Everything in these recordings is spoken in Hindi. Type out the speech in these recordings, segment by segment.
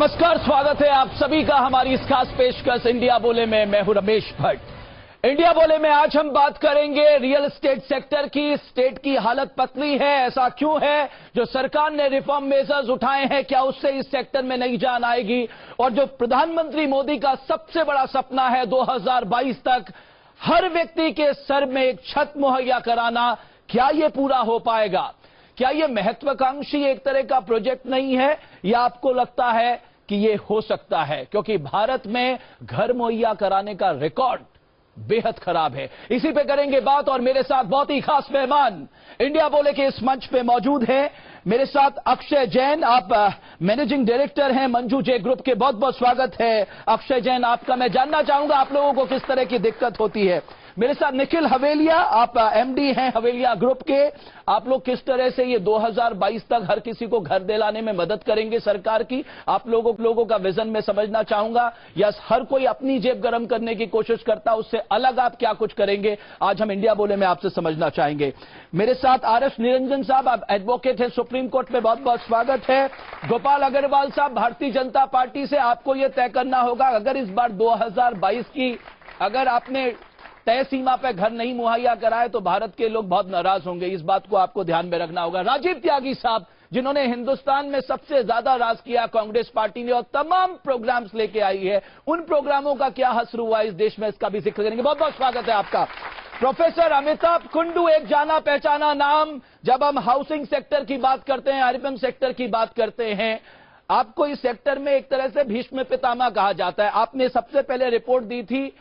नमस्कार, स्वागत है आप सभी का हमारी इस खास पेशकश इंडिया बोले में। मैं हूं रमेश भट्ट। इंडिया बोले में आज हम बात करेंगे रियल एस्टेट सेक्टर की। स्टेट की हालत पतली है, ऐसा क्यों है? जो सरकार ने रिफॉर्म मेजर्स उठाए हैं, क्या उससे इस सेक्टर में नई जान आएगी? और जो प्रधानमंत्री मोदी का सबसे बड़ा सपना है 2022 तक हर व्यक्ति के सर में एक छत मुहैया कराना, क्या यह पूरा हो पाएगा? क्या यह महत्वाकांक्षी एक तरह का प्रोजेक्ट नहीं है, या आपको लगता है कि यह हो सकता है? क्योंकि भारत में घर मुहैया कराने का रिकॉर्ड बेहद खराब है। इसी पे करेंगे बात, और मेरे साथ बहुत ही खास मेहमान इंडिया बोले के इस मंच पे मौजूद हैं। मेरे साथ अक्षय जैन, आप मैनेजिंग डायरेक्टर हैं मंजू जे ग्रुप के। बहुत बहुत स्वागत है अक्षय जैन आपका। मैं जानना चाहूंगा आप लोगों को किस तरह की दिक्कत होती है। मेरे साथ निखिल हवेलिया, आप एमडी हैं हवेलिया ग्रुप के। आप लोग किस तरह से ये 2022 तक हर किसी को घर दिलाने में मदद करेंगे सरकार की? आप लोगों का विजन में समझना चाहूंगा। या हर कोई अपनी जेब गर्म करने की कोशिश करता, उससे अलग आप क्या कुछ करेंगे? आज हम इंडिया बोले में आपसे समझना चाहेंगे। मेरे साथ आरएस निरंजन साहब, आप एडवोकेट हैं सुप्रीम कोर्ट में, बहुत बहुत स्वागत है। गोपाल अग्रवाल साहब, भारतीय जनता पार्टी से, आपको यह तय करना होगा अगर इस बार 2022 की अगर आपने तय सीमा पर घर नहीं मुहैया कराए तो भारत के लोग बहुत नाराज होंगे। इस बात को आपको ध्यान में रखना होगा। राजीव त्यागी साहब, जिन्होंने हिंदुस्तान में सबसे ज्यादा राज किया कांग्रेस पार्टी ने और तमाम प्रोग्राम्स लेके आई है, उन प्रोग्रामों का क्या असर हुआ इस देश में, इसका भी जिक्र करेंगे। बहुत बहुत स्वागत है आपका। प्रोफेसर अमिताभ कुंडू, एक जाना पहचाना नाम जब हम हाउसिंग सेक्टर की बात करते हैं, अर्बन सेक्टर की बात करते हैं। आपको इस सेक्टर में एक तरह से भीष्म पितामह कहा जाता है। आपने सबसे पहले रिपोर्ट दी थी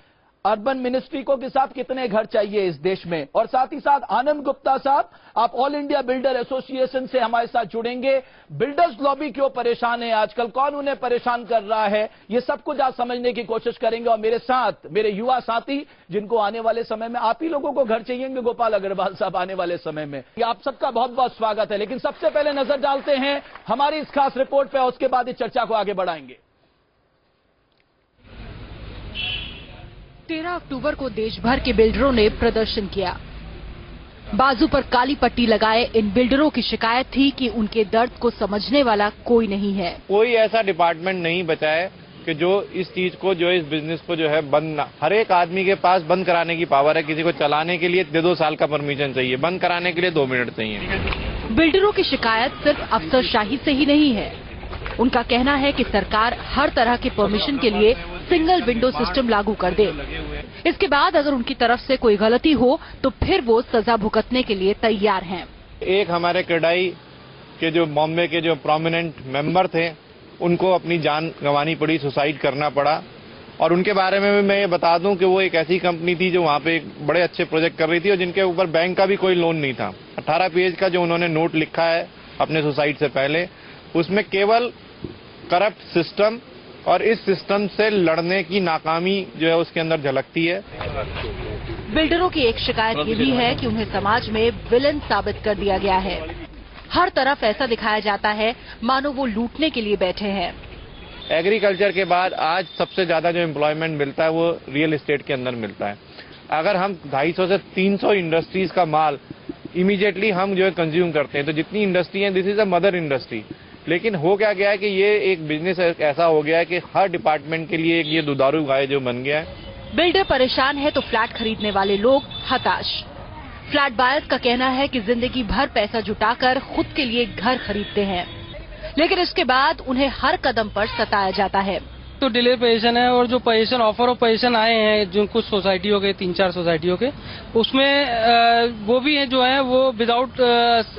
अर्बन मिनिस्ट्री को कि साहब कितने घर चाहिए इस देश में। और साथ ही साथ आनंद गुप्ता साहब, आप ऑल इंडिया बिल्डर एसोसिएशन से हमारे साथ जुड़ेंगे। बिल्डर्स लॉबी क्यों परेशान है आजकल, कौन उन्हें परेशान कर रहा है, ये सब कुछ आज समझने की कोशिश करेंगे। और मेरे साथ मेरे युवा साथी, जिनको आने वाले समय में आप ही लोगों को घर चाहिए, गोपाल अग्रवाल साहब आने वाले समय में। आप सबका बहुत बहुत स्वागत है। लेकिन सबसे पहले नजर डालते हैं हमारी इस खास रिपोर्ट पे, उसके बाद इस चर्चा को आगे बढ़ाएंगे। 13 अक्टूबर को देश भर के बिल्डरों ने प्रदर्शन किया। बाजू पर काली पट्टी लगाए इन बिल्डरों की शिकायत थी कि उनके दर्द को समझने वाला कोई नहीं है। कोई ऐसा डिपार्टमेंट नहीं बचा है कि जो इस चीज को, जो इस बिजनेस को जो है बंद, हर एक आदमी के पास बंद कराने की पावर है। किसी को चलाने के लिए 2 साल का परमिशन चाहिए, बंद कराने के लिए 2 मिनट चाहिए। बिल्डरों की शिकायत सिर्फ अफसरशाही से ही नहीं है। उनका कहना है कि सरकार हर तरह के परमिशन के लिए सिंगल विंडो सिस्टम लागू कर दे। इसके बाद अगर उनकी तरफ से कोई गलती हो तो फिर वो सजा भुगतने के लिए तैयार हैं। एक हमारे क्रेडाई के जो बॉम्बे के जो प्रोमिनेंट मेंबर थे, उनको अपनी जान गंवानी पड़ी, सुसाइड करना पड़ा। और उनके बारे में भी मैं ये बता दूं कि वो एक ऐसी कंपनी थी जो वहाँ पे एक बड़े अच्छे प्रोजेक्ट कर रही थी और जिनके ऊपर बैंक का भी कोई लोन नहीं था। 18 पेज का जो उन्होंने नोट लिखा है अपने सुसाइड से पहले, उसमें केवल करप्ट सिस्टम और इस सिस्टम से लड़ने की नाकामी जो है उसके अंदर झलकती है। बिल्डरों की एक शिकायत ये भी है कि उन्हें समाज में विलन साबित कर दिया गया है। हर तरफ ऐसा दिखाया जाता है मानो वो लूटने के लिए बैठे हैं। एग्रीकल्चर के बाद आज सबसे ज्यादा जो एम्प्लॉयमेंट मिलता है वो रियल एस्टेट के अंदर मिलता है। अगर हम 250 से 300 इंडस्ट्रीज का माल इमीडिएटली हम जो है कंज्यूम करते हैं, तो जितनी इंडस्ट्री है, this is a mother industry. लेकिन हो क्या गया है कि ये एक बिजनेस ऐसा हो गया है कि हर डिपार्टमेंट के लिए ये दुधारू गाय जो बन गया है। बिल्डर परेशान है तो फ्लैट खरीदने वाले लोग हताश। फ्लैट बायर्स का कहना है कि जिंदगी भर पैसा जुटाकर खुद के लिए घर खरीदते हैं, लेकिन इसके बाद उन्हें हर कदम पर सताया जाता है। तो डिले पोजीशन है, और जो पोजीशन ऑफर ऑफ पोजीशन आए हैं जो कुछ सोसाइटियों के, 3-4 सोसाइटियों के, उसमें वो भी है जो है वो विदाउट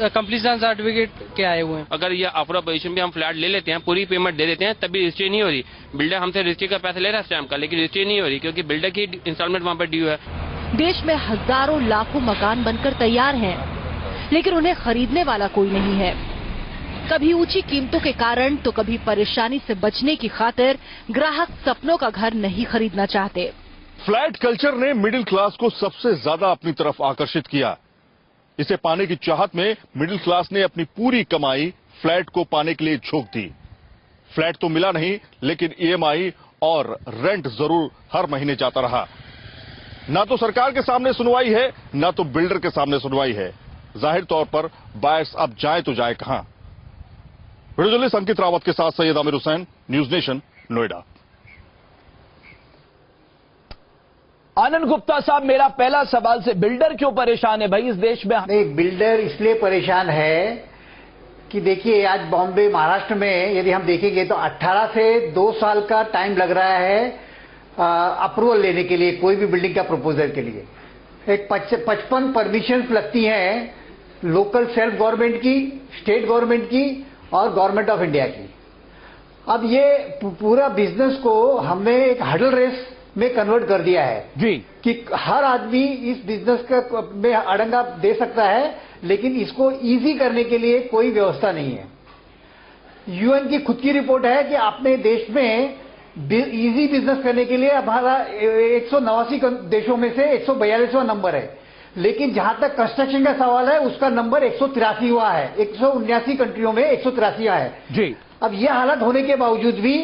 कंप्लीशन सर्टिफिकेट के आए हुए हैं। अगर ये ऑफर ऑफ पोजीशन भी हम फ्लैट ले लेते हैं, पूरी पेमेंट दे देते हैं, तभी रजिस्ट्री नहीं हो रही। बिल्डर हमसे रजिस्ट्री का पैसा ले रहा है स्टैम्प का, लेकिन रजिस्ट्री नहीं हो रही क्योंकि बिल्डर की इंस्टॉलमेंट वहाँ पर ड्यू है। देश में हजारों लाखों मकान बनकर तैयार हैं, लेकिन उन्हें खरीदने वाला कोई नहीं है। कभी ऊंची कीमतों के कारण तो कभी परेशानी से बचने की खातिर ग्राहक सपनों का घर नहीं खरीदना चाहते। फ्लैट कल्चर ने मिडिल क्लास को सबसे ज्यादा अपनी तरफ आकर्षित किया। इसे पाने की चाहत में मिडिल क्लास ने अपनी पूरी कमाई फ्लैट को पाने के लिए झोंक दी। फ्लैट तो मिला नहीं, लेकिन ईएमआई और रेंट जरूर हर महीने जाता रहा। ना तो सरकार के सामने सुनवाई है, ना तो बिल्डर के सामने सुनवाई है। जाहिर तौर पर बायर्स अब जाए तो जाए कहां। वीडियो जर्नलिस्ट अंकित रावत के साथ सैयद आमिर हुसैन, न्यूज नेशन, नोएडा। आनंद गुप्ता साहब, मेरा पहला सवाल से बिल्डर क्यों परेशान है भाई इस देश में? एक बिल्डर इसलिए परेशान है कि देखिए, आज बॉम्बे महाराष्ट्र में यदि हम देखेंगे तो 18 से 2 साल का टाइम लग रहा है अप्रूवल लेने के लिए, कोई भी बिल्डिंग का प्रपोजल के लिए। एक 55 परमिशंस लगती हैं, लोकल सेल्फ गवर्नमेंट की, स्टेट गवर्नमेंट की और गवर्नमेंट ऑफ इंडिया की। अब ये पूरा बिजनेस को हमने एक हडल रेस में कन्वर्ट कर दिया है जी, कि हर आदमी इस बिजनेस में अड़ंगा दे सकता है, लेकिन इसको इजी करने के लिए कोई व्यवस्था नहीं है। यूएन की खुद की रिपोर्ट है कि अपने देश में इजी बिजनेस करने के लिए हमारा 189 देशों में से 142वां नंबर है, लेकिन जहां तक कंस्ट्रक्शन का सवाल है उसका नंबर 183 हुआ है। 179 कंट्रियों में 183 है जी। अब यह हालत होने के बावजूद भी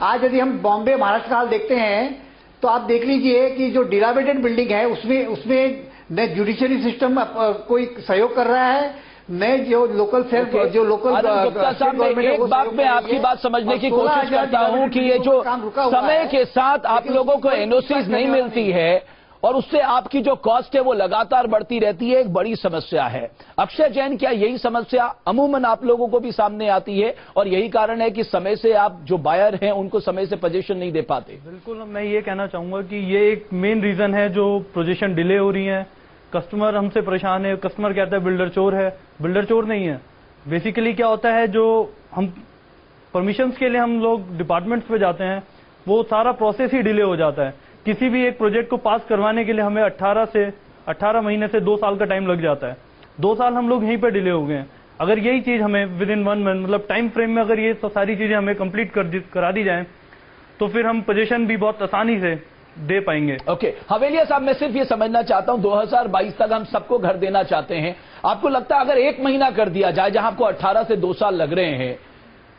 आज यदि हम बॉम्बे महाराष्ट्र का हाल देखते हैं तो आप देख लीजिए कि जो डिलामिनेटेड बिल्डिंग है उसमें न जुडिशरी सिस्टम कोई सहयोग कर रहा है, न जो लोकल सेल्फ जो लोकल गुप्ता साहब, एक बात में आपकी बात समझने की कोशिश करता हूं कि ये जो समय के साथ आप लोगों को एनओसीज नहीं मिलती है और उससे आपकी जो कॉस्ट है वो लगातार बढ़ती रहती है, एक बड़ी समस्या है। अक्षय जैन, क्या यही समस्या अमूमन आप लोगों को भी सामने आती है और यही कारण है कि समय से आप जो बायर हैं उनको समय से पोजीशन नहीं दे पाते? बिल्कुल, मैं ये कहना चाहूंगा कि ये एक मेन रीजन है जो पोजीशन डिले हो रही है। कस्टमर हमसे परेशान है, कस्टमर कहता है बिल्डर चोर है। बिल्डर चोर नहीं है। बेसिकली क्या होता है, जो हम परमिशंस के लिए हम लोग डिपार्टमेंट्स पे जाते हैं वो सारा प्रोसेस ही डिले हो जाता है। किसी भी एक प्रोजेक्ट को पास करवाने के लिए हमें 18 महीने से 2 साल का टाइम लग जाता है। 2 साल हम लोग यहीं पे डिले हो गए हैं। अगर यही चीज हमें विद इन 1 मंथ मतलब टाइम फ्रेम में अगर ये सारी चीजें हमें कंप्लीट करा दी जाए तो फिर हम पोजीशन भी बहुत आसानी से दे पाएंगे। ओके, हवेलिया साहब, मैं सिर्फ ये समझना चाहता हूं 2022 तक हम सबको घर देना चाहते हैं। आपको लगता है अगर 1 महीना कर दिया जाए जहां आपको 18 से 2 साल लग रहे हैं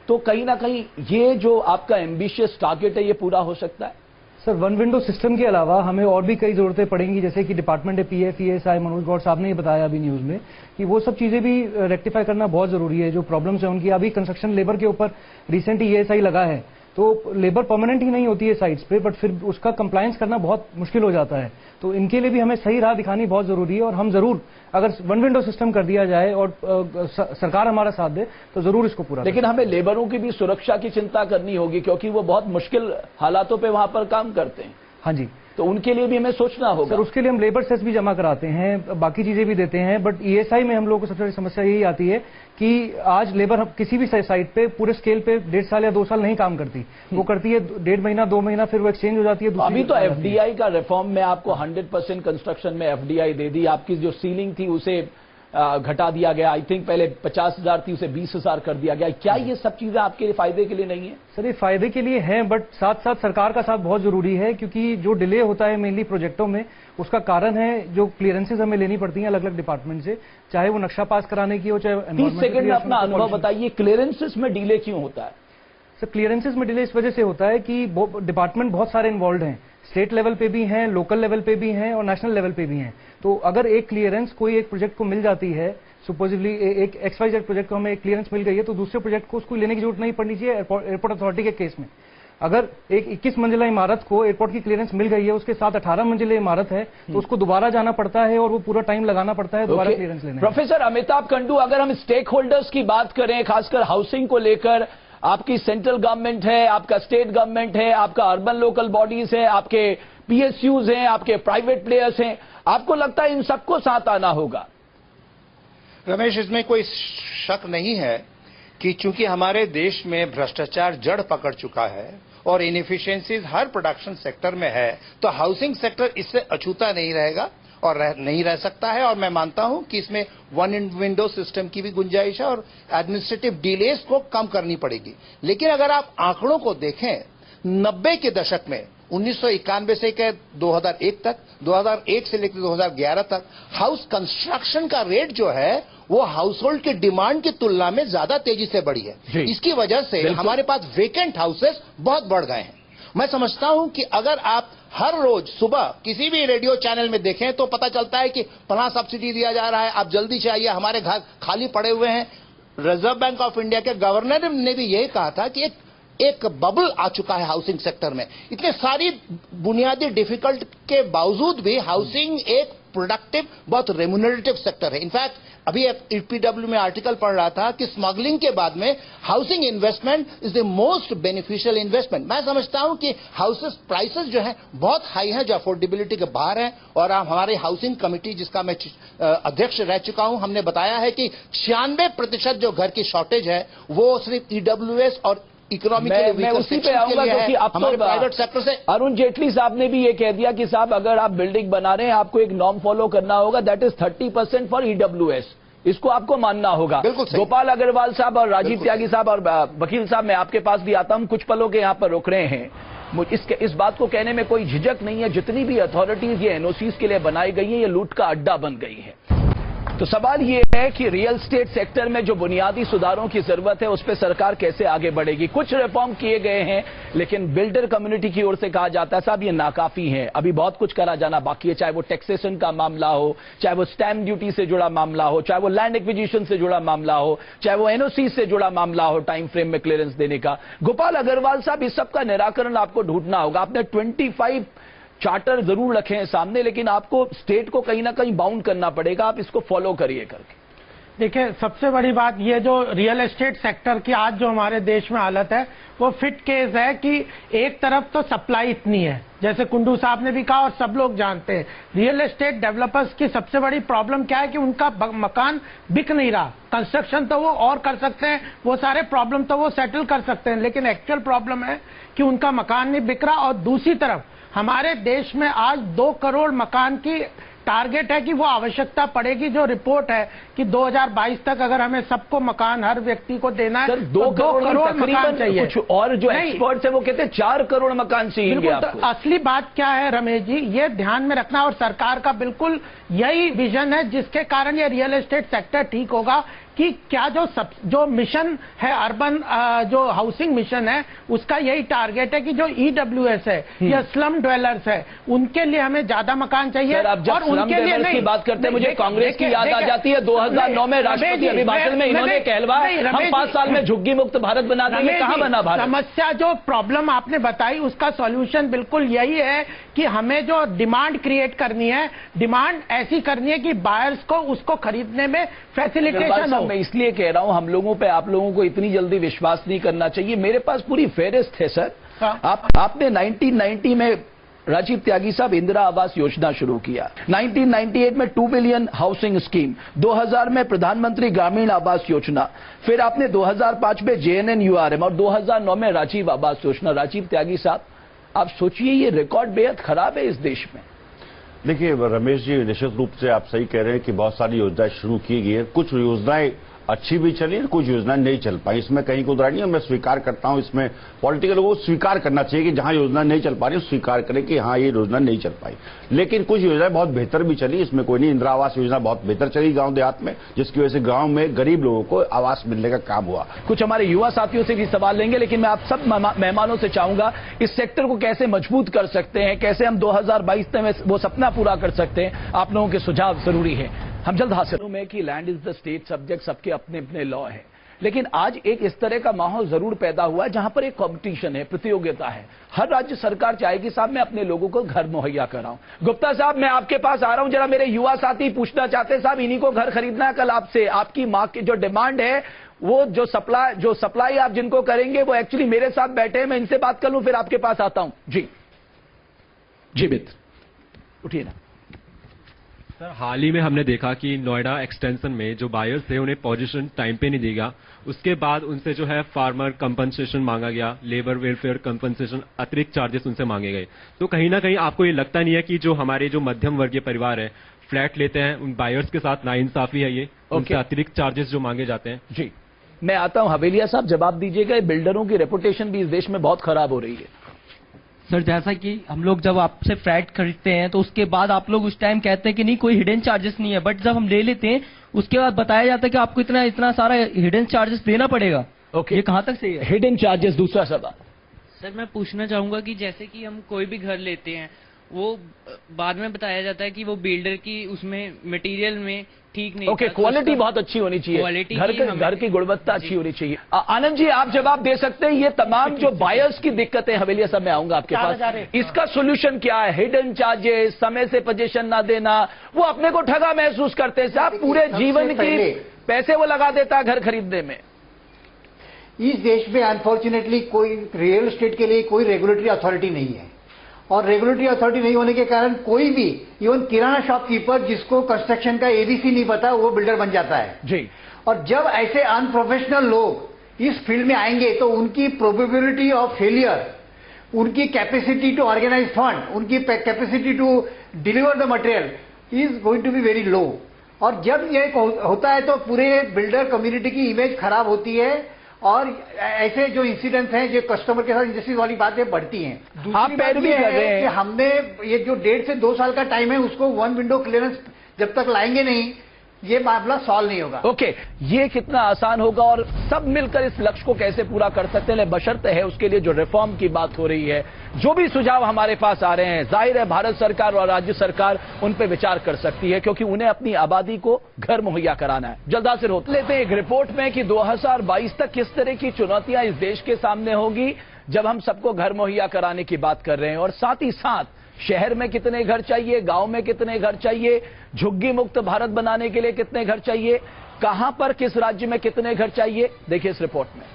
तो कहीं ना कहीं ये जो आपका एम्बिशियस टारगेट है ये पूरा हो सकता है? सर, वन विंडो सिस्टम के अलावा हमें और भी कई जरूरतें पड़ेंगी, जैसे कि department PF ESI Manoj Gaur साहब ने ये बताया अभी न्यूज में कि वो सब चीजें भी रेक्टिफाई करना बहुत जरूरी है। जो प्रॉब्लम्स है उनकी, अभी कंस्ट्रक्शन लेबर के ऊपर रिसेंट ईएसआई लगा है तो लेबर परमानेंट ही नहीं होती है साइट्स पे, बट फिर उसका कंप्लायंस करना बहुत मुश्किल हो जाता है। तो इनके लिए भी हमें सही राह दिखानी बहुत जरूरी है और हम जरूर, अगर वन विंडो सिस्टम कर दिया जाए और सरकार हमारा साथ दे तो जरूर इसको पूरा। लेकिन हमें लेबरों की भी सुरक्षा की चिंता करनी होगी क्योंकि वो बहुत मुश्किल हालातों पे वहां पर काम करते हैं। हाँ जी, तो उनके लिए भी हमें सोचना होगा। सर, उसके लिए हम लेबर सेस भी जमा कराते हैं, बाकी चीजें भी देते हैं, बट ईएसआई में हम लोगों को सबसे बड़ी समस्या यही आती है कि आज लेबर किसी भी साइट पे पूरे स्केल पे 1.5 साल या 2 साल नहीं काम करती। वो करती है 1.5 महीना 2 महीना, फिर वो एक्सचेंज हो जाती है। अभी तो एफडीआई का रिफॉर्म में आपको 100% कंस्ट्रक्शन में एफडीआई दे दी। आपकी जो सीलिंग थी उसे घटा दिया गया। आई थिंक पहले 50,000 थी उसे 20,000 कर दिया गया। क्या ये सब चीजें आपके फायदे के लिए नहीं है? सर, ये फायदे के लिए है, बट साथ साथ सरकार का साथ बहुत जरूरी है, क्योंकि जो डिले होता है मेनली प्रोजेक्टों में उसका कारण है जो क्लियरेंसेज हमें लेनी पड़ती हैं अलग अलग डिपार्टमेंट से, चाहे वो नक्शा पास कराने की हो, चाहे 30 सेकंड में अपना अनुभव बताइए, क्लियरेंसेज में डिले क्यों होता है? सर, क्लियरेंसेज में डिले इस वजह से होता है कि डिपार्टमेंट बहुत सारे इन्वॉल्व हैं, स्टेट लेवल पे भी हैं, लोकल लेवल पे भी हैं और नेशनल लेवल पे भी हैं। तो अगर एक क्लियरेंस कोई एक प्रोजेक्ट को मिल जाती है, सुपोजिवली एक XYZ प्रोजेक्ट को हमें एक क्लियरेंस मिल गई है, तो दूसरे प्रोजेक्ट को उसको लेने की जरूरत नहीं पड़नी चाहिए। एयरपोर्ट अथॉरिटी के केस में अगर एक 21 मंजिला इमारत को एयरपोर्ट की क्लियरेंस मिल गई है, उसके साथ 18 मंजिला इमारत है, तो उसको दोबारा जाना पड़ता है और वो पूरा टाइम लगाना पड़ता है दोबारा क्लियरेंस लेने। प्रोफेसर अमिताभ कंडू, अगर हम स्टेक होल्डर्स की बात करें, खासकर हाउसिंग को लेकर, आपकी सेंट्रल गवर्नमेंट है, आपका स्टेट गवर्नमेंट है, आपका अर्बन लोकल बॉडीज है, आपके PSUs हैं, आपके प्राइवेट प्लेयर्स हैं, आपको लगता है इन सबको साथ आना होगा? रमेश, इसमें कोई शक नहीं है कि चूंकि हमारे देश में भ्रष्टाचार जड़ पकड़ चुका है और इनएफिशिएंसीज हर प्रोडक्शन सेक्टर में है, तो हाउसिंग सेक्टर इससे अछूता नहीं रहेगा और नहीं रह सकता है। और मैं मानता हूं कि इसमें वन विंडो सिस्टम की भी गुंजाइश है और एडमिनिस्ट्रेटिव डिलेज को कम करनी पड़ेगी। लेकिन अगर आप आंकड़ों को देखें, 90 के दशक में 1991 से 2001 तक, 2001 से लेकर 2011 तक हाउस कंस्ट्रक्शन का रेट जो है वो हाउस होल्ड की डिमांड की तुलना में ज्यादा तेजी से बढ़ी है। इसकी वजह से हमारे पास वेकेंट हाउसेस बहुत बढ़ गए हैं। मैं समझता हूं कि अगर आप हर रोज सुबह किसी भी रेडियो चैनल में देखें तो पता चलता है कि फलां सब्सिडी दिया जा रहा है, आप जल्दी से आइए, हमारे घर खाली पड़े हुए हैं। रिजर्व बैंक ऑफ इंडिया के गवर्नर ने भी यही कहा था कि एक बबल आ चुका है हाउसिंग सेक्टर में। इतने सारी बुनियादी डिफिकल्ट के बावजूद भी हाउसिंग एक प्रोडक्टिव, बहुत रेम्यूनरेटिव सेक्टर है। इनफैक्ट अभी ईपीडब्ल्यू में आर्टिकल पढ़ रहा था कि स्मगलिंग के बाद में housing investment is the most beneficial investment. मैं समझता हूं कि हाउसेस प्राइसेस जो है बहुत हाई है, जो अफोर्डेबिलिटी के बाहर है। और हमारी हाउसिंग कमेटी जिसका मैं अध्यक्ष रह चुका हूं, हमने बताया है कि 96% जो घर की शॉर्टेज है वो सिर्फ ईडब्ल्यूएस और मैं उसी पे आऊंगा, क्योंकि अब तो प्राइवेट सेक्टर से अरुण जेटली साहब ने भी ये कह दिया कि साहब अगर आप बिल्डिंग बना रहे हैं आपको एक नॉर्म फॉलो करना होगा, दैट इज 30% फॉर ईडब्ल्यूएस। इसको आपको मानना होगा। गोपाल अग्रवाल साहब और राजीव त्यागी साहब और वकील साहब, मैं आपके पास भी आता हूं, कुछ पलों के यहां पर रुक रहे हैं। इस बात को कहने में कोई झिझक नहीं है, जितनी भी अथॉरिटीज ये एनओसीज के लिए बनाई गई है, ये लूट का अड्डा बन गई है। तो सवाल ये है कि रियल स्टेट सेक्टर में जो बुनियादी सुधारों की जरूरत है उस पर सरकार कैसे आगे बढ़ेगी। कुछ रिफॉर्म किए गए हैं, लेकिन बिल्डर कम्युनिटी की ओर से कहा जाता है साहब ये नाकाफी है, अभी बहुत कुछ करा जाना बाकी है, चाहे वो टैक्सेशन का मामला हो, चाहे वो स्टैम्प ड्यूटी से जुड़ा मामला हो, चाहे वो लैंड एक्विजिशन से जुड़ा मामला हो, चाहे वो एनओसी से जुड़ा मामला हो, टाइम फ्रेम में क्लियरेंस देने का। गोपाल अग्रवाल साहब, इस सब का निराकरण आपको ढूंढना होगा। आपने 25 चार्टर जरूर रखे हैं सामने, लेकिन आपको स्टेट को कहीं ना कहीं बाउंड करना पड़ेगा, आप इसको फॉलो करिए करके। देखिए, सबसे बड़ी बात ये जो रियल एस्टेट सेक्टर की आज जो हमारे देश में हालत है वो फिट केस है कि एक तरफ तो सप्लाई इतनी है, जैसे कुंडू साहब ने भी कहा और सब लोग जानते हैं, रियल एस्टेट डेवलपर्स की सबसे बड़ी प्रॉब्लम क्या है कि उनका मकान बिक नहीं रहा। कंस्ट्रक्शन तो वो और कर सकते हैं, वो सारे प्रॉब्लम तो वो सेटल कर सकते हैं, लेकिन एक्चुअल प्रॉब्लम है कि उनका मकान नहीं बिक रहा। और दूसरी तरफ हमारे देश में आज 2 करोड़ मकान की टारगेट है कि वो आवश्यकता पड़ेगी। जो रिपोर्ट है कि 2022 तक अगर हमें सबको मकान हर व्यक्ति को देना है, 2 करोड़ मकान चाहिए। कुछ और जो एक्सपर्ट्स हैं वो कहते हैं 4 करोड़ मकान चाहिए आपको। तो असली बात क्या है रमेश जी, ये ध्यान में रखना, और सरकार का बिल्कुल यही विजन है जिसके कारण ये रियल एस्टेट सेक्टर ठीक होगा कि क्या जो मिशन है अर्बन जो हाउसिंग मिशन है उसका यही टारगेट है कि जो ईडब्ल्यूएस है या स्लम ड्वेलर्स है उनके लिए हमें ज्यादा मकान चाहिए। और उनके लिए नहीं, की बात करते हैं मुझे कांग्रेस की याद आ जाती है। 2009 में राष्ट्रपति अभिभाषण में इन्होंने कहलवाया हम 5 साल में झुग्गी मुक्त भारत बना देंगे। कहां बना भारत? समस्या जो प्रॉब्लम आपने बताई उसका सॉल्यूशन बिल्कुल यही है कि हमें जो डिमांड क्रिएट करनी है, डिमांड ऐसी करनी है कि बायर्स को उसको खरीदने में फैसिलिटेशन हो। मैं इसलिए कह रहा हूं हम लोगों पे आप लोगों को इतनी जल्दी विश्वास नहीं करना चाहिए। मेरे पास पूरी फेहरिस्त है सर। आपने 1990 में राजीव त्यागी साहब इंदिरा आवास योजना शुरू किया, 1998 में 2 बिलियन हाउसिंग स्कीम, 2000 में प्रधानमंत्री ग्रामीण आवास योजना, फिर आपने 2005 में JNNURM और 2009 में राजीव आवास योजना। राजीव त्यागी साहब, आप सोचिए ये रिकॉर्ड बेहद खराब है इस देश में। देखिए रमेश जी, निश्चित रूप से आप सही कह रहे हैं कि बहुत सारी योजनाएं शुरू की गई है, कुछ योजनाएं अच्छी भी चली और कुछ योजनाएं नहीं चल पाई, इसमें कहीं को नहीं है। मैं स्वीकार करता हूं, इसमें पॉलिटिकल लोगों को स्वीकार करना चाहिए कि जहां योजना नहीं चल पा रही स्वीकार करें कि हाँ ये योजना नहीं चल पाई, लेकिन कुछ योजनाएं बहुत बेहतर भी चली, इसमें कोई नहीं। इंदिरा आवास योजना बहुत बेहतर चली गांव देहात में, जिसकी वजह से गांव में गरीब लोगों को आवास मिलने का काम हुआ। कुछ हमारे युवा साथियों से भी सवाल लेंगे, लेकिन मैं आप सब मेहमानों से चाहूंगा इस सेक्टर को कैसे मजबूत कर सकते हैं, कैसे हम 2022 में वो सपना पूरा कर सकते हैं, आप लोगों के सुझाव जरूरी है। हम जल्द हासिल में कि land is the state subject, सबके अपने अपने लॉ है, लेकिन आज एक इस तरह का माहौल जरूर पैदा हुआ है जहां पर एक कंपटीशन है, प्रतियोगिता है। हर राज्य सरकार चाहेगी साहब मैं अपने लोगों को घर मुहैया कराऊं। गुप्ता साहब, मैं आपके पास आ रहा हूं, जरा मेरे युवा साथी पूछना चाहते हैं साहब इन्हीं को घर खरीदना है कल आपसे, आपकी मां की जो डिमांड है वो जो सप्लाई आप जिनको करेंगे वो एक्चुअली मेरे साथ बैठे हैं, मैं इनसे बात कर लूं फिर आपके पास आता हूं। जी मित्र उठिए ना। सर, हाल ही में हमने देखा कि नोएडा एक्सटेंशन में जो बायर्स थे उन्हें पोजीशन टाइम पे नहीं दिया, उसके बाद उनसे जो है फार्मर कंपनसेशन मांगा गया, लेबर वेलफेयर कंपनसेशन, अतिरिक्त चार्जेस उनसे मांगे गए। तो कहीं ना कहीं आपको ये लगता नहीं है कि जो हमारे जो मध्यम वर्गीय परिवार है फ्लैट लेते हैं उन बायर्स के साथ नाइंसाफी है ये, उनसे अतिरिक्त चार्जेस जो मांगे जाते हैं? जी मैं आता हूं, हवेलिया साहब जवाब दीजिएगा। बिल्डरों की रेपुटेशन भी इस देश में बहुत खराब हो रही है। सर, जैसा कि हम लोग जब आपसे फ्लैट खरीदते हैं तो उसके बाद आप लोग उस टाइम कहते हैं कि नहीं कोई हिडन चार्जेस नहीं है, बट जब हम ले लेते हैं उसके बाद बताया जाता है कि आपको इतना सारा हिडन चार्जेस देना पड़ेगा। ये कहां तक सही है? Hidden charges. दूसरा सवाल सर, मैं पूछना चाहूंगा कि जैसे कि हम कोई भी घर लेते हैं वो बाद में बताया जाता है कि वो बिल्डर की उसमें मटेरियल में ठीक नहीं ओके, क्वालिटी बहुत अच्छी होनी चाहिए, घर की गुणवत्ता अच्छी होनी चाहिए। आनंद जी, आप जवाब दे सकते हैं, ये तमाम जो बायर्स की दिक्कतें हवेलिया सब में आऊंगा आपके पास, इसका सोल्यूशन क्या है? हिडन चार्जेस, समय से पोजीशन ना देना, वो अपने को ठगा महसूस करते हैं साहब, पूरे जीवन की पैसे वो लगा देता है घर खरीदने में। इस देश में अनफॉर्चुनेटली कोई रियल एस्टेट के लिए कोई रेगुलेटरी अथॉरिटी नहीं है, और रेगुलेटरी अथॉरिटी नहीं होने के कारण कोई भी इवन किराना शॉपकीपर जिसको कंस्ट्रक्शन का एबीसी नहीं पता वो बिल्डर बन जाता है जी। और जब ऐसे अनप्रोफेशनल लोग इस फील्ड में आएंगे तो उनकी प्रोबेबिलिटी ऑफ फेलियर, उनकी कैपेसिटी टू ऑर्गेनाइज फंड, उनकी capacity to deliver the material is going to be very low. और जब ये होता है तो पूरे बिल्डर कम्युनिटी की इमेज खराब होती है, और ऐसे जो इंसिडेंट्स हैं जो कस्टमर के साथ इंजस्टिस वाली बातें बढ़ती हैं। आप पैरवी कर रहे हैं कि हमने ये जो 1.5 से 2 साल का टाइम है उसको 1 विंडो क्लियरेंस जब तक लाएंगे नहीं, ये मामला सॉल्व नहीं होगा। ओके, ये कितना आसान होगा और सब मिलकर इस लक्ष्य को कैसे पूरा कर सकते हैं, बशर्ते है उसके लिए जो रिफॉर्म की बात हो रही है, जो भी सुझाव हमारे पास आ रहे हैं, जाहिर है भारत सरकार और राज्य सरकार उन पे विचार कर सकती है, क्योंकि उन्हें अपनी आबादी को घर मुहैया कराना है। जल्द हाजिर होते लेते हैं एक रिपोर्ट में कि 2022 तक किस तरह की चुनौतियां इस देश के सामने होगी जब हम सबको घर मुहैया कराने की बात कर रहे हैं, और साथ ही साथ शहर में कितने घर चाहिए, गांव में कितने घर चाहिए, झुग्गी मुक्त भारत बनाने के लिए कितने घर चाहिए, कहां पर किस राज्य में कितने घर चाहिए, देखिए इस रिपोर्ट में।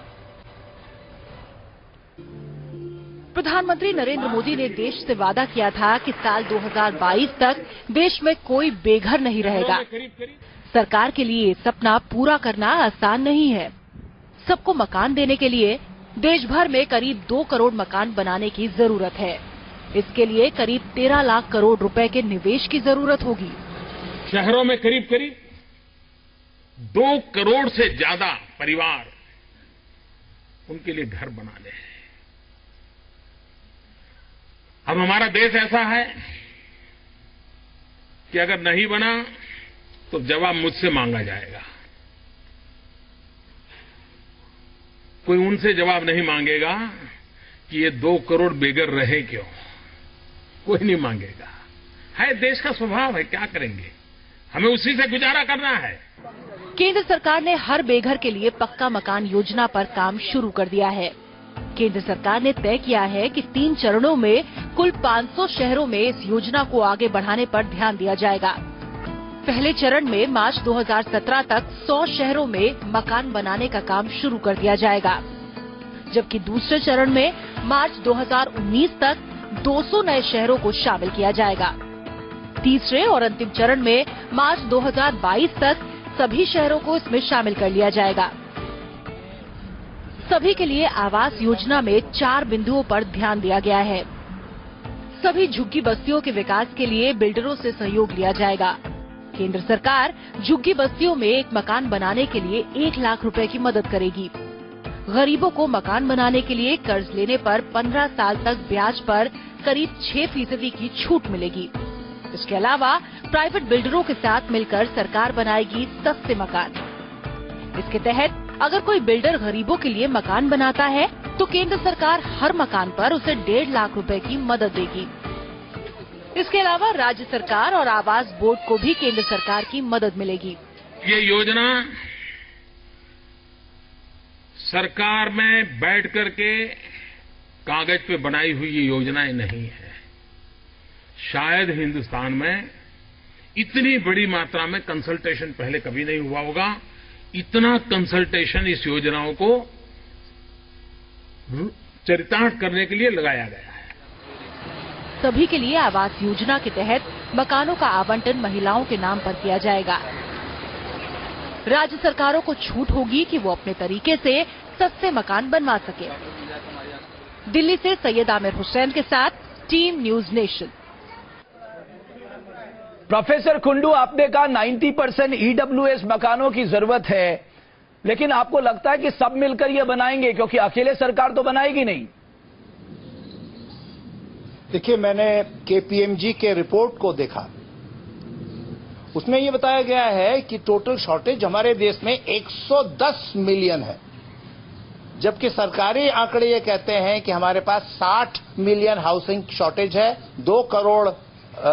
प्रधानमंत्री नरेंद्र मोदी ने देश से वादा किया था कि साल 2022 तक देश में कोई बेघर नहीं रहेगा। सरकार के लिए सपना पूरा करना आसान नहीं है। सबको मकान देने के लिए देश भर में करीब 2 करोड़ मकान बनाने की जरूरत है। इसके लिए करीब 13 लाख करोड़ रुपए के निवेश की जरूरत होगी। शहरों में करीब 2 करोड़ से ज्यादा परिवार, उनके लिए घर बनाने हैं। अब हमारा देश ऐसा है कि अगर नहीं बना तो जवाब मुझसे मांगा जाएगा। कोई उनसे जवाब नहीं मांगेगा कि ये 2 करोड़ बेघर रहे क्यों, कोई नहीं मांगेगा। है देश का स्वभाव है, क्या करेंगे, हमें उसी से गुजारा करना है। केंद्र सरकार ने हर बेघर के लिए पक्का मकान योजना पर काम शुरू कर दिया है। केंद्र सरकार ने तय किया है कि 3 चरणों में कुल 500 शहरों में इस योजना को आगे बढ़ाने पर ध्यान दिया जाएगा। पहले चरण में मार्च 2017 तक 100 शहरों में मकान बनाने का काम शुरू कर दिया जाएगा, जबकि दूसरे चरण में मार्च 2019 तक 200 नए शहरों को शामिल किया जाएगा। तीसरे और अंतिम चरण में मार्च 2022 तक सभी शहरों को इसमें शामिल कर लिया जाएगा। सभी के लिए आवास योजना में 4 बिंदुओं पर ध्यान दिया गया है। सभी झुग्गी बस्तियों के विकास के लिए बिल्डरों से सहयोग लिया जाएगा। केंद्र सरकार झुग्गी बस्तियों में एक मकान बनाने के लिए 1 लाख रुपए की मदद करेगी। गरीबों को मकान बनाने के लिए कर्ज लेने पर 15 साल तक ब्याज पर करीब 6% की छूट मिलेगी। इसके अलावा प्राइवेट बिल्डरों के साथ मिलकर सरकार बनाएगी सस्ते मकान। इसके तहत अगर कोई बिल्डर गरीबों के लिए मकान बनाता है तो केंद्र सरकार हर मकान पर उसे 1.5 लाख रुपए की मदद देगी। इसके अलावा राज्य सरकार और आवास बोर्ड को भी केंद्र सरकार की मदद मिलेगी। ये योजना सरकार में बैठ करके कागज पे बनाई हुई ये योजनाएं नहीं है। शायद हिंदुस्तान में इतनी बड़ी मात्रा में कंसल्टेशन पहले कभी नहीं हुआ होगा। इतना कंसल्टेशन इस योजनाओं को चरितार्थ करने के लिए लगाया गया है। सभी के लिए आवास योजना के तहत मकानों का आवंटन महिलाओं के नाम पर किया जाएगा। राज्य सरकारों को छूट होगी कि वो अपने तरीके से सस्ते मकान बनवा सके। दिल्ली से सैयद आमिर हुसैन के साथ team news nation. Professor Kundu, आपने कहा 90% EWS मकानों की जरूरत है, लेकिन आपको लगता है कि सब मिलकर ये बनाएंगे, क्योंकि अकेले सरकार तो बनाएगी नहीं? देखिए, मैंने KPMG के रिपोर्ट को देखा, उसमें ये बताया गया है कि टोटल शॉर्टेज हमारे देश में 110 मिलियन है। जबकि सरकारी आंकड़े ये कहते हैं कि हमारे पास 60 मिलियन हाउसिंग शॉर्टेज है, 2 करोड़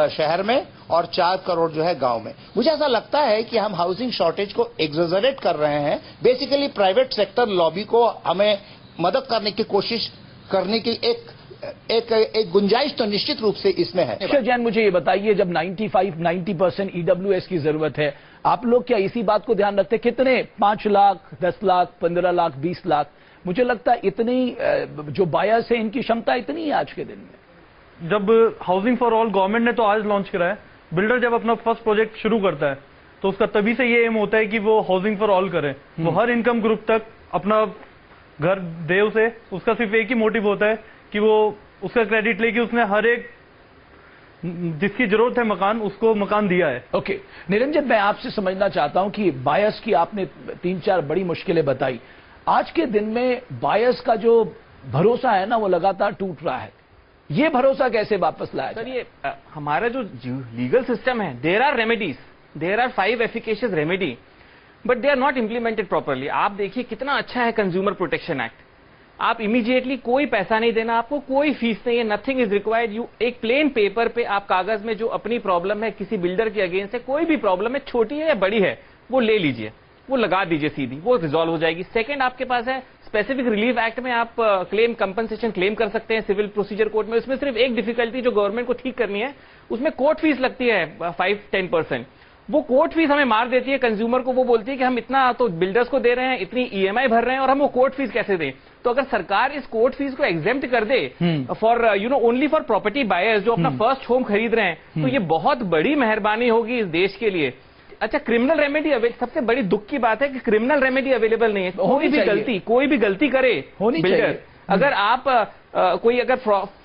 शहर में और 4 करोड़ जो है गांव में। मुझे ऐसा लगता है कि हम हाउसिंग शॉर्टेज को एक्सैजरेट कर रहे हैं। बेसिकली प्राइवेट सेक्टर लॉबी को हमें मदद करने की कोशिश करने की एक गुंजाइश तो निश्चित रूप से इसमें है। अक्षय जैन, मुझे ये बताइए, जब 90% ईडब्ल्यूएस की जरूरत है, आप लोग क्या इसी बात को ध्यान रखते हैं? कितने 5 लाख, 10 लाख, 15 लाख, 20 लाख? मुझे लगता है इतनी जो बायर्स है इनकी क्षमता इतनी है आज के दिन में। जब हाउसिंग फॉर ऑल गवर्नमेंट ने तो आज लॉन्च करा है, बिल्डर जब अपना फर्स्ट प्रोजेक्ट शुरू करता है तो उसका तभी से ये एम होता है कि वो हाउसिंग फॉर ऑल करे, वो हर इनकम ग्रुप तक अपना घर दे उसे। उसका सिर्फ एक ही मोटिव होता है कि वो उसका क्रेडिट लेके उसने हर एक जिसकी जरूरत है मकान, उसको मकान दिया है। ओके निरंजन, मैं आपसे समझना चाहता हूं कि बायर्स की आपने 3-4 बड़ी मुश्किलें बताई। आज के दिन में बायर्स का जो भरोसा है ना वो लगातार टूट रहा है, ये भरोसा कैसे वापस लाया सर? ये हमारा जो लीगल सिस्टम है, there are remedies, there are 5 efficacious remedy, but they are not implemented properly. आप देखिए कितना अच्छा है कंज्यूमर प्रोटेक्शन एक्ट। आप इमीडिएटली कोई पैसा नहीं देना, आपको कोई फीस नहीं है, नथिंग इज रिक्वायर्ड। यू एक प्लेन पेपर पे आप कागज में जो अपनी प्रॉब्लम है किसी बिल्डर के अगेंस्ट है, कोई भी प्रॉब्लम है, छोटी है या बड़ी है, वो ले लीजिए, वो लगा दीजिए सीधी, वो रिजॉल्व हो जाएगी। सेकंड, आपके पास है स्पेसिफिक रिलीफ एक्ट में आप क्लेम कंपनसेशन क्लेम कर सकते हैं सिविल प्रोसीजर कोर्ट में। उसमें सिर्फ एक डिफिकल्टी जो गवर्नमेंट को ठीक करनी है, उसमें कोर्ट फीस लगती है 5-10%। वो कोर्ट फीस हमें मार देती है कंज्यूमर को। वो बोलती है कि हम इतना तो बिल्डर्स को दे रहे हैं, इतनी ईएमआई भर रहे हैं और हम वो कोर्ट फीस कैसे दें? तो अगर सरकार इस कोर्ट फीस को एग्जेम्प्ट कर दे for only for property buyers जो अपना फर्स्ट होम खरीद रहे हैं, तो ये बहुत बड़ी मेहरबानी होगी इस देश के लिए। अच्छा, क्रिमिनल रेमेडी सबसे बड़ी दुख की बात है कि क्रिमिनल रेमेडी अवेलेबल नहीं है। कोई भी गलती करे बिल्डर, अगर आप कोई अगर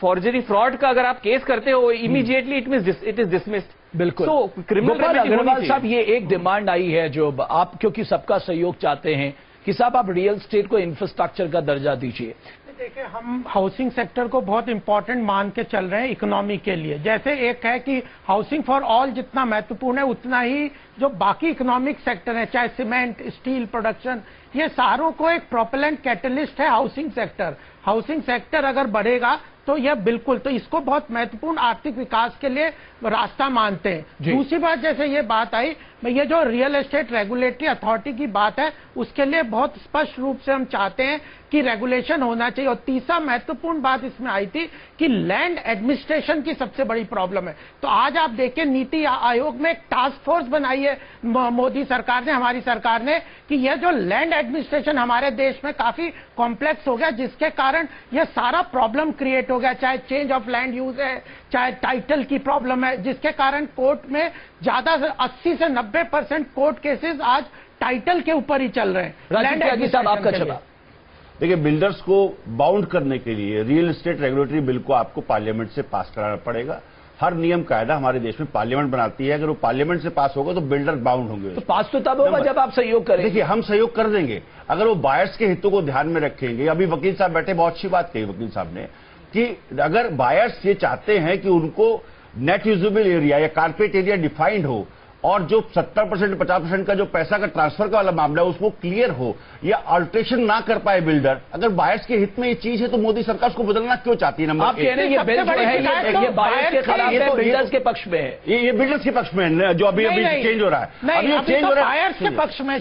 फॉर्जरी फ्रॉड का अगर आप केस करते हो, इमीडिएटली इट इज डिसमिस्ड। बिल्कुल। तो क्रिमिनल अग्रवाल साहब, ये एक डिमांड आई है जो आप, क्योंकि सबका सहयोग चाहते हैं कि साहब आप रियल एस्टेट को इंफ्रास्ट्रक्चर का दर्जा दीजिए। देखिए, हम हाउसिंग सेक्टर को बहुत इंपॉर्टेंट मान के चल रहे हैं इकोनॉमी के लिए। जैसे एक है कि हाउसिंग फॉर ऑल जितना महत्वपूर्ण है, उतना ही जो बाकी इकोनॉमिक सेक्टर है, चाहे सीमेंट, स्टील प्रोडक्शन, ये सारों को एक प्रोपेलेंट कैटलिस्ट है हाउसिंग सेक्टर। हाउसिंग सेक्टर अगर बढ़ेगा तो यह बिल्कुल, तो इसको बहुत महत्वपूर्ण आर्थिक विकास के लिए रास्ता मानते हैं। दूसरी बात, जैसे ये बात आई, ये जो रियल एस्टेट रेगुलेटरी अथॉरिटी की बात है, उसके लिए बहुत स्पष्ट रूप से हम चाहते हैं कि रेगुलेशन होना चाहिए। और तीसरा महत्वपूर्ण बात इसमें आई थी कि लैंड एडमिनिस्ट्रेशन की सबसे बड़ी प्रॉब्लम है। तो आज आप देखिए, नीति आयोग में एक टास्क फोर्स बनाई है मोदी सरकार ने, हमारी सरकार ने, कि यह जो लैंड एडमिनिस्ट्रेशन हमारे देश में काफी कॉम्प्लेक्स हो गया, जिसके कारण यह सारा प्रॉब्लम क्रिएट हो गया। चाहे चेंज ऑफ लैंड यूज है, चाहे टाइटल की प्रॉब्लम है, जिसके कारण कोर्ट में ज्यादा से 80 से 90% कोर्ट केसेस आज टाइटल के ऊपर ही चल रहे हैं। लैंड साहब, आपका जवाब। देखिए, बिल्डर्स को बाउंड करने के लिए रियल एस्टेट रेगुलेटरी बिल को आपको पार्लियामेंट से पास कराना पड़ेगा। हर नियम कायदा हमारे देश में पार्लियामेंट बनाती है। अगर वो पार्लियामेंट से पास होगा तो बिल्डर बाउंड होंगे। तो पास तो तब होगा जब आप सहयोग करें। देखिए, हम सहयोग कर देंगे अगर वो बायर्स के हितों को ध्यान में रखेंगे। अभी वकील साहब बैठे, बहुत अच्छी बात कही वकील साहब ने कि अगर बायर्स ये चाहते हैं कि उनको नेट यूजेबल एरिया या कारपेट एरिया डिफाइंड हो और जो 70% 50% का जो पैसा का ट्रांसफर का वाला मामला है उसको क्लियर हो या अल्ट्रेशन ना कर पाए बिल्डर, अगर बायर्स के हित में ये चीज है तो मोदी सरकार उसको बदलना क्यों चाहती है? नंबर आप कह रहे हैं ये बिल जो है ये बायर्स के खिलाफ है, बिल्डर्स के पक्ष में है। ये बिल्डर्स के पक्ष में है जो अभी चेंज हो रहा है। अभी चेंज हो रहा है, बायर्स के पक्ष में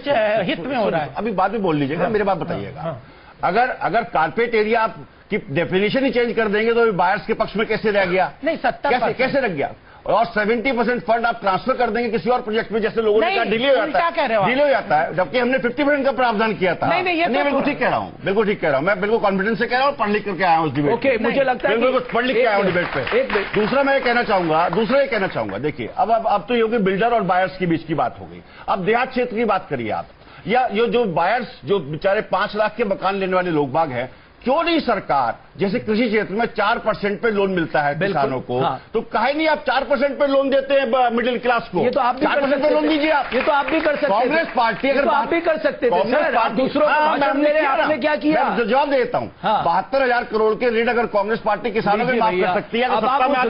हित में हो रहा है। अभी बाद में बोल लीजिएगा, मेरे बात बताइएगा। अगर कारपेट एरिया आप की डेफिनेशन ही चेंज कर देंगे तो बायर्स के पक्ष में कैसे रह गया? नहीं, 70% कैसे रह गया? और 70% फंड आप ट्रांसफर कर देंगे किसी और प्रोजेक्ट में, जैसे लोगों ने कहा डिले हो जाता है, जबकि हमने 50% का प्रावधान किया था। नहीं, बिल्कुल ठीक कह रहा हूं, बिल्कुल ठीक कह रहा हूं। मैं बिल्कुल कॉन्फिडेंस से कह रहा हूं, पढ़ लिख करके आया हूं उस डिबेट। ओके, मुझे लगता है बिल्कुल पढ़ लिख के आया हूं डिबेट पे। दूसरा मैं ये कहना चाहूंगा, देखिए अब तो ये होगी बिल्डर और बायर्स के बीच की बात हो गई। अब देहात क्षेत्र की बात करिए आप, या ये जो बायर्स जो बेचारे 5 लाख के मकान लेने वाले लोग बाग हैं, क्यों नहीं सरकार जैसे कृषि क्षेत्र में 4% पे लोन मिलता है किसानों को, तो काहे नहीं आप 4% पे लोन देते हैं मिडिल क्लास को? ये तो आप भी 4% पे लोन दीजिए आप। ये तो आप भी कर सकते हैं। कांग्रेस पार्टी अगर आप भी कर सकते थे सर, दूसरों आपने क्या किया? जवाब देता हूँ, 72,000 करोड़ के ऋण अगर कांग्रेस पार्टी किसानों को माफ कर सकती है, तो सत्ता में आते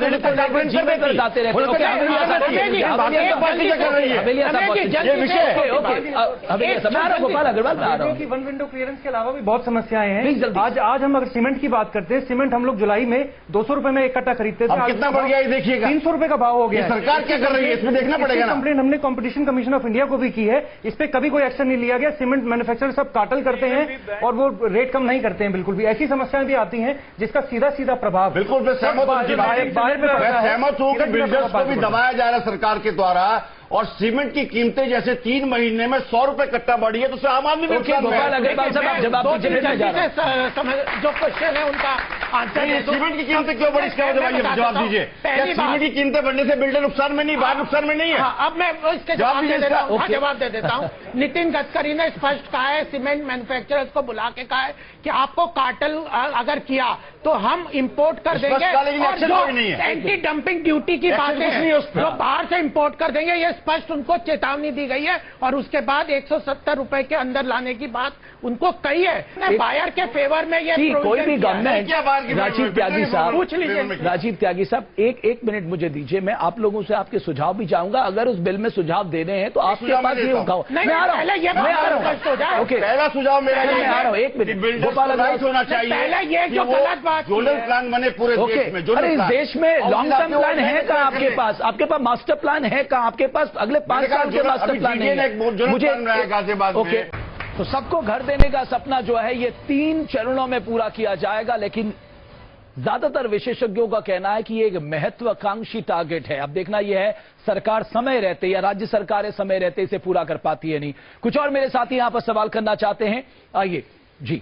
गोपाल अग्रवाल की वन विंडो क्लियरेंस के अलावा भी बहुत समस्याएं हैं। आज हम अगर सीमेंट की बात करते हैं, सीमेंट हम लोग जुलाई में 200 रुपए में इकट्ठा खरीदते थे, कितना बढ़ गया ये देखिएगा, 300 रुपए का भाव हो गया। सरकार क्या कर रही है इसमें देखना पड़ेगा ना। कंप्लेंट हमने कॉम्पिटिशन कमीशन ऑफ इंडिया को भी की है, इस पे कभी कोई एक्शन नहीं लिया गया। सीमेंट मैन्युफैक्चरर सब काटल करते हैं और वो रेट कम नहीं करते हैं बिल्कुल भी। ऐसी समस्याएं भी आती हैं जिसका सीधा सीधा प्रभाव बिल्कुल मैं सहमत हूं कि बिल्डर्स को भी दबाया जा रहा है सरकार के द्वारा, और सीमेंट की कीमतें जैसे 3 महीने में 100 रुपए कट्टा बढ़ी है, तो आम आदमी में गोपाल अग्रवाल साहब जवाब जो क्वेश्चन है उनका आंसर। सीमेंट की कीमतें क्यों बढ़ी इसका जवाब दीजिए। सीमेंट की कीमतें बढ़ने से बिल्डर नुकसान में नहीं, बाहर नुकसान में नहीं है। अब मैं इसके जवाब दे देता हूँ। नितिन गडकरी ने स्पष्ट कहा है, सीमेंट मैन्युफैक्चरर्स को बुला के कहा है कि आपको कार्टेल अगर किया तो हम इंपोर्ट कर देंगे, और जो एंटी डंपिंग ड्यूटी की बातें हैं जो बाहर से इंपोर्ट कर देंगे, ये स्पष्ट उनको चेतावनी दी गई है। और उसके बाद 170 रुपए के अंदर लाने की बात उनको कही है। बायर के फेवर में ये कोई भी गवर्नमेंट, राजीव त्यागी साहब, पूछ लीजिए। राजीव त्यागी साहब एक मिनट मुझे दीजिए, मैं आप लोगों से आपके सुझाव भी चाहूंगा। अगर उस बिल में सुझाव देने हैं तो आपके पास ये उठाओ। मैं आ रहा हूँ, पहला सुझाव मेरा मैं आ रहा हूँ, 1 मिनट। गोपाल होना चाहिए पहले ये जो गलत बात जोनल प्लान बने पूरे देश में। अरे इस देश में लॉन्ग टर्म प्लान है कहाँ आपके पास? आपके पास मास्टर प्लान है कहाँ आपके पास? अगले 5 साल के मास्टर प्लान है। ओके, तो सबको घर देने का सपना जो है ये 3 चरणों में पूरा किया जाएगा, लेकिन ज्यादातर विशेषज्ञों का कहना है कि ये एक महत्वाकांक्षी टारगेट है। अब देखना यह है सरकार समय रहते या राज्य सरकारें समय रहते इसे पूरा कर पाती है नहीं। कुछ और मेरे साथी यहां पर सवाल करना चाहते हैं, आइए जी।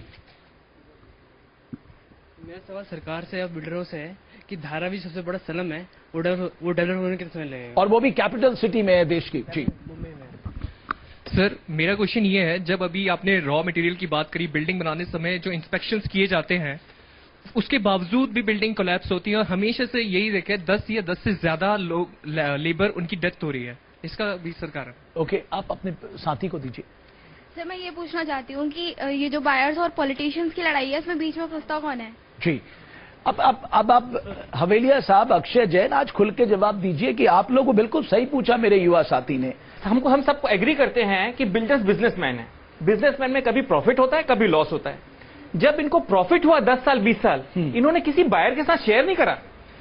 मेरा सवाल सरकार से और बिल्डरों से है कि धारावी सबसे बड़ा सलम है, वो डेवलप होने के समय लगेगा, और वो भी कैपिटल सिटी में है देश की। जी सर, मेरा क्वेश्चन ये है, जब अभी आपने रॉ मटेरियल की बात करी, बिल्डिंग बनाने समय जो इंस्पेक्शंस किए जाते हैं उसके बावजूद भी बिल्डिंग कोलैप्स होती है, और हमेशा से यही देखे 10 या 10 से ज्यादा लोग लेबर उनकी डेथ हो रही है, इसका भी सरकार। ओके, आप अपने साथी को दीजिए। सर, मैं ये पूछना चाहती हूँ कि ये जो बायर्स और पॉलिटिशियंस की लड़ाई है, इसमें बीच में फंसता कौन है? जी, अब आप हवेलिया साहब, अक्षय जैन, आज खुल के जवाब दीजिए कि आप लोगों को बिल्कुल सही पूछा मेरे युवा साथी ने। हम सबको एग्री करते हैं कि बिल्डर्स बिजनेसमैन है। बिजनेसमैन में कभी प्रॉफिट होता है, कभी लॉस होता है। जब इनको प्रॉफिट हुआ 10 साल 20 साल, इन्होंने किसी बायर के साथ शेयर नहीं करा,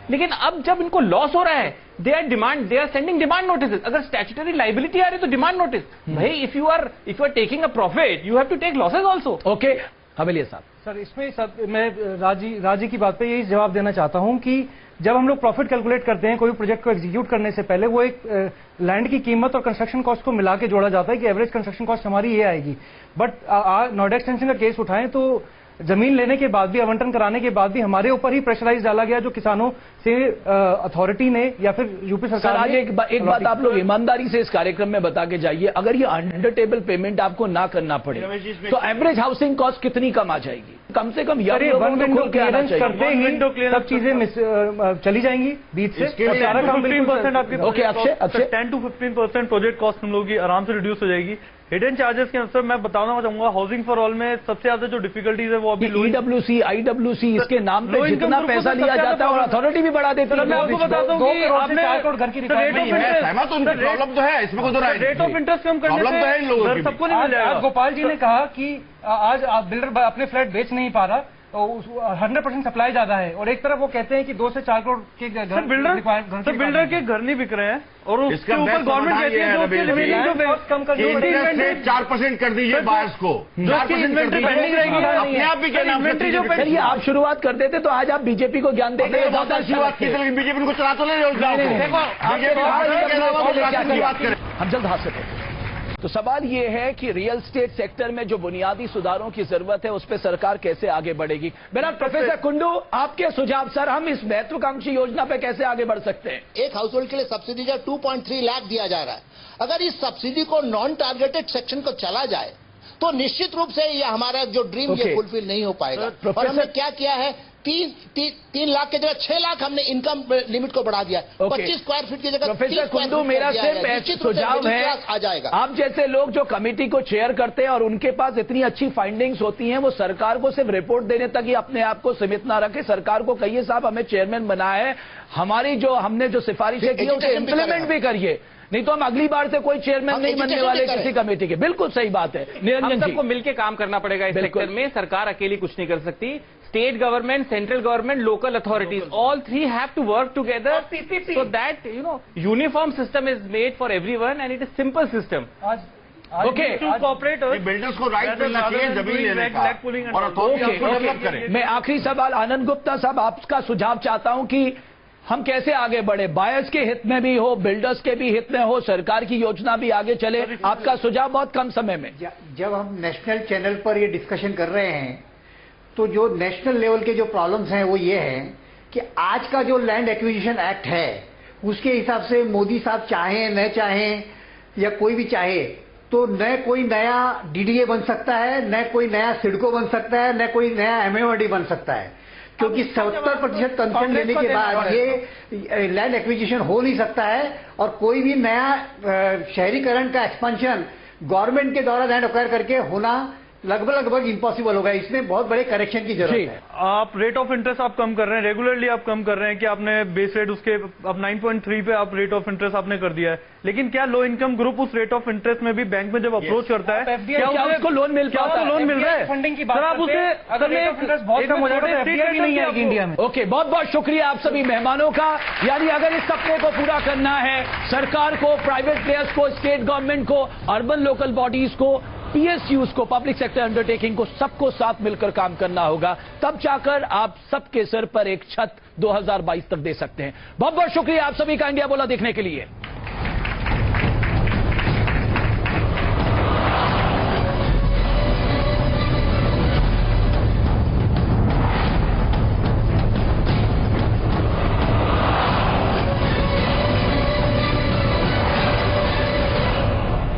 लेकिन अब जब इनको लॉस हो रहा है, they are sending demand notice. अगर स्टैट्यूटरी लाइबिलिटी आ रही है तो डिमांड नोटिस। भाई, if you are taking a profit, you have to take losses also. Okay, Haveliya साहब। सर, इसमें मैं राजी की बात पे यही जवाब देना चाहता हूं कि जब हम लोग प्रॉफिट कैलकुलेट करते हैं कोई प्रोजेक्ट को एग्जीक्यूट करने से पहले, वो एक लैंड की कीमत और कंस्ट्रक्शन कॉस्ट को मिला के जोड़ा जाता है कि एवरेज कंस्ट्रक्शन कॉस्ट हमारी ये आएगी। बट नोएडा एक्सटेंशन का केस उठाएं तो जमीन लेने के बाद भी, आवंटन कराने के बाद भी हमारे ऊपर ही प्रेशराइज डाला गया, जो किसानों से अथॉरिटी ने या फिर यूपी सरकार ने। आज एक बात आप लोग ईमानदारी से इस कार्यक्रम में बता के जाइए, अगर ये अंडर टेबल पेमेंट आपको ना करना पड़े तो एवरेज हाउसिंग कॉस्ट कितनी कम आ जाएगी? कम से कम करते ही सब चीजें चली जाएंगी बीच से। 15% आपके। Okay, Akshay 10 to 15% project cost हम लोग की आराम से रिड्यूस हो जाएगी। हिडन चार्जेस के अनुसार मैं बताना चाहूंगा, हाउसिंग फॉर ऑल में सबसे ज्यादा जो डिफिकल्टीज है वो अभी EWC, IWC, इसके नाम पे जितना पैसा लिया जाता है और अथॉरिटी भी बढ़ा देती है। मैं आपको बताता हूँ कि आपने प्रॉब्लम तो है, इसमें कोई रेट ऑफ इंटरेस्ट कम करने से सबको नहीं मिल जाएगा। गोपाल जी ने कहा कि आज बिल्डर अपने फ्लैट बेच नहीं पा रहा, तो 100% सप्लाई ज्यादा है, और एक तरफ वो कहते हैं कि 2 से 4 करोड़ के घर बिल्डर के घर नहीं बिक रहे हैं, और उसके ऊपर गवर्नमेंट कहती है जो कम कर 4% कर दीजिए बायर्स को, इन्वेंट्री पेंडिंग रहेगी। अपने आप भी इन्वेंट्री जो चलिए आप शुरुआत कर देते तो आज आप बीजेपी को ज्ञान देते। शुरुआत की, लेकिन बीजेपी को चला तो ले रहे। हम जल्द हासिल करें। तो सवाल यह है कि रियल स्टेट सेक्टर में जो बुनियादी सुधारों की जरूरत है उस पर सरकार कैसे आगे बढ़ेगी? मेरा प्रोफेसर कुंडू, आपके सुझाव सर, हम इस महत्वाकांक्षी योजना पे कैसे आगे बढ़ सकते हैं? एक हाउस होल्ड के लिए सब्सिडी जो 2.3 लाख दिया जा रहा है, अगर इस सब्सिडी को नॉन टारगेटेड सेक्शन को चला जाए तो निश्चित रूप से ये हमारा जो ड्रीम ये फुलफिल नहीं हो पाएगा। और हमने क्या किया है, 3 लाख की जगह 6 लाख हमने इनकम लिमिट को बढ़ा दिया। 25 स्क्वायर फीट की जगह प्रोफेसर कुंडू, मेरा सिर्फ सुझाव है, आ जाएगा। आप जैसे लोग जो कमेटी को चेयर करते हैं और उनके पास इतनी अच्छी फाइंडिंग्स होती हैं, वो सरकार को सिर्फ रिपोर्ट देने तक ही अपने आप को सीमित ना रखे। सरकार को कहिए साहब हमें चेयरमैन बनाया है, हमने जो सिफारिशें की उसे इम्प्लीमेंट भी करिए, नहीं तो हम अगली बार से कोई चेयरमैन नहीं बनने वाले किसी कमेटी के। बिल्कुल सही बात है निरंजन जी, सबको मिलकर काम करना पड़ेगा इस सेक्टर में। सरकार अकेली कुछ नहीं कर सकती। State government, central government, local authorities, all three have to work together so that uniform system is made for everyone and it is simple system. Okay, builders को राइट मिलना चाहिए जमीन लेने का और अथॉरिटी को डेवलप करें। मैं आखिरी सवाल आनंद गुप्ता साहब आपका सुझाव चाहता हूं कि हम कैसे आगे बढ़े, बायर्स के हित में भी हो, बिल्डर्स के भी हित में हो, सरकार की योजना भी आगे चले। आपका सुझाव बहुत कम समय में। जब हम नेशनल चैनल पर ये डिस्कशन कर रहे हैं तो जो नेशनल लेवल के जो प्रॉब्लम्स हैं वो ये हैं कि आज का जो लैंड एक्विजिशन एक्ट है उसके हिसाब से मोदी साहब चाहें न चाहें या कोई भी चाहे तो न कोई नया डीडीए बन सकता है, न कोई नया सिडको बन सकता है, न कोई नया एमएमआरडी बन सकता है, क्योंकि 70% कंसेंट लेने के बाद ये लैंड एक्विजिशन हो नहीं सकता है। और कोई भी नया शहरीकरण का एक्सपेंशन गवर्नमेंट के द्वारा लैंड एक्वायर करके होना लगभग इम्पॉसिबल होगा। इसमें बहुत बड़े करेक्शन की जरूरत है। आप रेट ऑफ इंटरेस्ट आप कम कर रहे हैं, रेगुलरली आप कम कर रहे हैं कि आपने बेस रेट उसके अब 9.3 पे आप रेट ऑफ इंटरेस्ट आपने कर दिया है, लेकिन क्या लो इनकम ग्रुप उस रेट ऑफ इंटरेस्ट में भी बैंक में जब अप्रोच करता है क्या उसको लोन मिल पाता है? लोन मिल रहा है फंडिंग की बात आप उसे अगर बहुत कम हो जाता है नहीं है इंडिया में। ओके, बहुत बहुत शुक्रिया आप सभी मेहमानों का। यानी अगर इस सपने को पूरा करना है, सरकार को, प्राइवेट प्लेयर्स को, स्टेट गवर्नमेंट को, अर्बन लोकल बॉडीज को, पीएसयूज को, पब्लिक सेक्टर अंडरटेकिंग को, सबको साथ मिलकर काम करना होगा, तब जाकर आप सबके सर पर एक छत 2022 तक दे सकते हैं। बहुत बहुत शुक्रिया आप सभी का इंडिया बोला देखने के लिए।